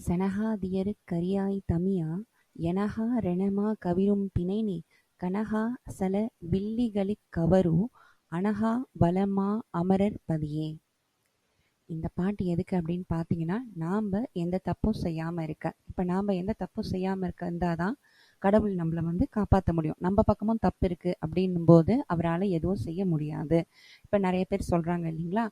செனகாதியரு கரியாய் தமியா எனகா ரெனமா கவிரும் பிணைநீ கனகா சல வில்லிகளிக் கவரு அனகா வலமா அமரர் பதியே. இந்த பாட்டு எதுக்கு அப்படின்னு பார்த்தீங்கன்னா, நாம் எந்த தப்பும் செய்யாமல் இருக்க. இப்போ நாம் எந்த தப்பும் செய்யாமல் இருக்க இருந்தாதான் கடவுள் நம்மளை வந்து காப்பாற்ற முடியும். நம்ம பக்கமும் தப்பு இருக்குது அப்படின்னும் போது அவரால் எதுவும் செய்ய முடியாது. இப்போ நிறைய பேர் சொல்கிறாங்க இல்லைங்களா,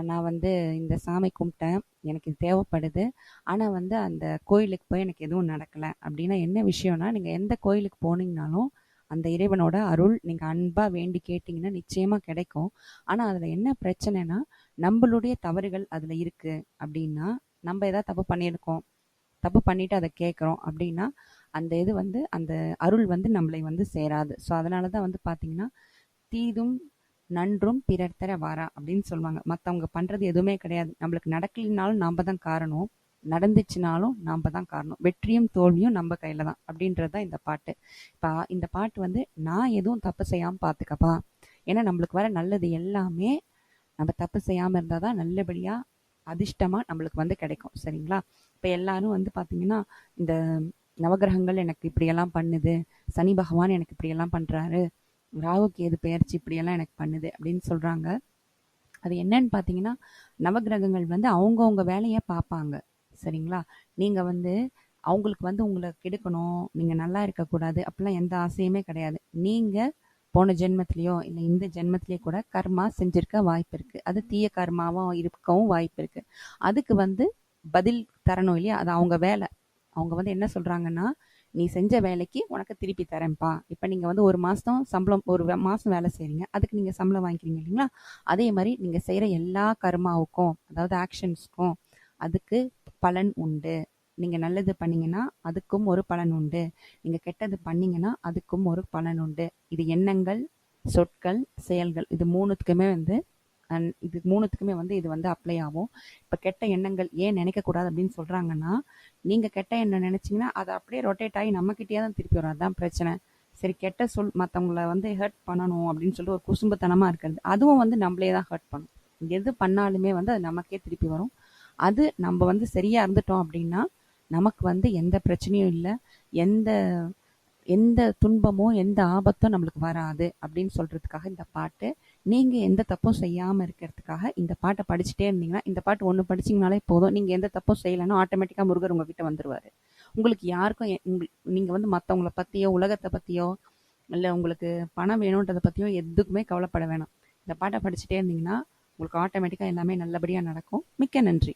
நான் வந்து இந்த சாமி கும்பிட்டேன், எனக்கு இது தேவைப்படுது, ஆனால் வந்து அந்த கோயிலுக்கு போய் எனக்கு எதுவும் நடக்கலை அப்படின்னா என்ன விஷயம்னா, நீங்கள் எந்த கோயிலுக்கு போனீங்கனாலும் அந்த இறைவனோட அருள் நீங்கள் அன்பாக வேண்டி கேட்டிங்கன்னா நிச்சயமாக கிடைக்கும். ஆனால் அதில் என்ன பிரச்சனைனா, நம்மளுடைய தவறுகள் அதில் இருக்குது அப்படின்னா, நம்ம ஏதாவது தப்பு பண்ணியிருக்கோம், தப்பு பண்ணிட்டு அதை கேட்குறோம் அப்படின்னா அந்த இது வந்து அந்த அருள் வந்து நம்மளை வந்து சேராது. ஸோ அதனால தான் வந்து பார்த்தீங்கன்னா, தீதும் நன்றும் பிறர் தர வாரா அப்படின்னு சொல்லுவாங்க. மற்றவங்க பண்ணுறது எதுவுமே கிடையாது, நம்மளுக்கு நடக்கலினாலும் நாம் தான் காரணம், நடந்துச்சுனாலும் நாம் தான் காரணம், வெற்றியும் தோல்வியும் நம்ம கையில் தான் அப்படின்றது தான் இந்த பாட்டு. இப்போ இந்த பாட்டு வந்து நான் எதுவும் தப்பு செய்யாமல் பார்த்துக்கப்பா, ஏன்னா நம்மளுக்கு வர நல்லது எல்லாமே நம்ம தப்பு செய்யாமல் இருந்தால் தான் நல்லபடியாக அதிர்ஷ்டமாக நம்மளுக்கு வந்து கிடைக்கும். சரிங்களா? இப்போ எல்லாரும் வந்து பார்த்தீங்கன்னா, இந்த நவகிரகங்கள் எனக்கு இப்படியெல்லாம் பண்ணுது, சனி பகவான் எனக்கு இப்படியெல்லாம் பண்ணுறாரு, ராகு கேது பெயர்ச்சி இப்படியெல்லாம் எனக்கு பண்ணுது அப்படின்னு சொல்கிறாங்க. அது என்னன்னு பார்த்தீங்கன்னா, நவகிரகங்கள் வந்து அவங்கவுங்க வேலையை பார்ப்பாங்க. சரிங்களா? நீங்கள் வந்து அவங்களுக்கு வந்து உங்களை கெடுக்கணும், நீங்கள் நல்லா இருக்கக்கூடாது அப்படிலாம் எந்த ஆசையுமே கிடையாது. நீங்கள் போன ஜென்மத்திலேயோ இல்லை இந்த ஜென்மத்திலேயே கூட கர்மா செஞ்சிருக்க வாய்ப்பு இருக்குது. அது தீய கர்மாவும் இருக்கவும் வாய்ப்பு இருக்குது. அதுக்கு வந்து பதில் தரணும் இல்லையா? அது அவங்க வேலை. அவங்க வந்து என்ன சொல்கிறாங்கன்னா, நீ செஞ்ச வேலைக்கு உனக்கு திருப்பி தரேன்ப்பா. இப்போ நீங்கள் வந்து ஒரு மாதம் சம்பளம், ஒரு மாதம் வேலை செய்கிறீங்க, அதுக்கு நீங்கள் சம்பளம் வாங்கிக்கிறீங்க இல்லைங்களா? அதே மாதிரி நீங்கள் செய்கிற எல்லா கர்மாவுக்கும், அதாவது ஆக்ஷன்ஸ்க்கும் அதுக்கு பலன் உண்டு. நீங்கள் நல்லது பண்ணீங்கன்னா அதுக்கும் ஒரு பலன் உண்டு, நீங்கள் கெட்டது பண்ணீங்கன்னா அதுக்கும் ஒரு பலன் உண்டு. இது எண்ணங்கள், சொற்கள், செயல்கள், இது மூணுத்துக்குமே வந்து இது வந்து அப்ளை ஆகும். இப்போ கெட்ட எண்ணங்கள் ஏன் நினைக்கக்கூடாது அப்படின்னு சொல்கிறாங்கன்னா, நீங்கள் கெட்ட எண்ணம் நினச்சிங்கன்னா அது அப்படியே ரொட்டேட் ஆகி நம்மக்கிட்டே தான் திருப்பி வரும். அதுதான் பிரச்சனை. சரி, கெட்ட சொல் மற்றவங்கள வந்து ஹர்ட் பண்ணணும் அப்படின்னு சொல்லிட்டு ஒரு குசும்புத்தனமாக இருக்கிறது, அதுவும் வந்து நம்மளே தான் ஹர்ட் பண்ணும். எது பண்ணாலுமே வந்து அது நமக்கே திருப்பி வரும். அது நம்ம வந்து சரியாக இருந்துட்டோம் அப்படின்னா நமக்கு வந்து எந்த பிரச்சனையும் இல்லை, எந்த எந்த துன்பமோ எந்த ஆபத்தும் நம்மளுக்கு வராது அப்படின்னு சொல்கிறதுக்காக இந்த பாட்டு. நீங்கள் எந்த தப்பும் செய்யாமல் இருக்கிறதுக்காக இந்த பாட்டை படிச்சுட்டே இருந்தீங்கன்னா, இந்த பாட்டு ஒன்று படிச்சிங்கனாலே போதும், நீங்கள் எந்த தப்பும் செய்யலைன்னா ஆட்டோமேட்டிக்காக முருகர் உங்ககிட்ட வந்துடுவார். உங்களுக்கு யாருக்கும் நீங்கள் வந்து மற்றவங்கள பற்றியோ உலகத்தை பற்றியோ இல்லை உங்களுக்கு பணம் வேணுன்றதை பற்றியோ எதுக்குமே கவலைப்பட வேணாம். இந்த பாட்டை படிச்சுட்டே இருந்தீங்கன்னா உங்களுக்கு ஆட்டோமேட்டிக்காக எல்லாமே நல்லபடியாக நடக்கும். மிக்க நன்றி.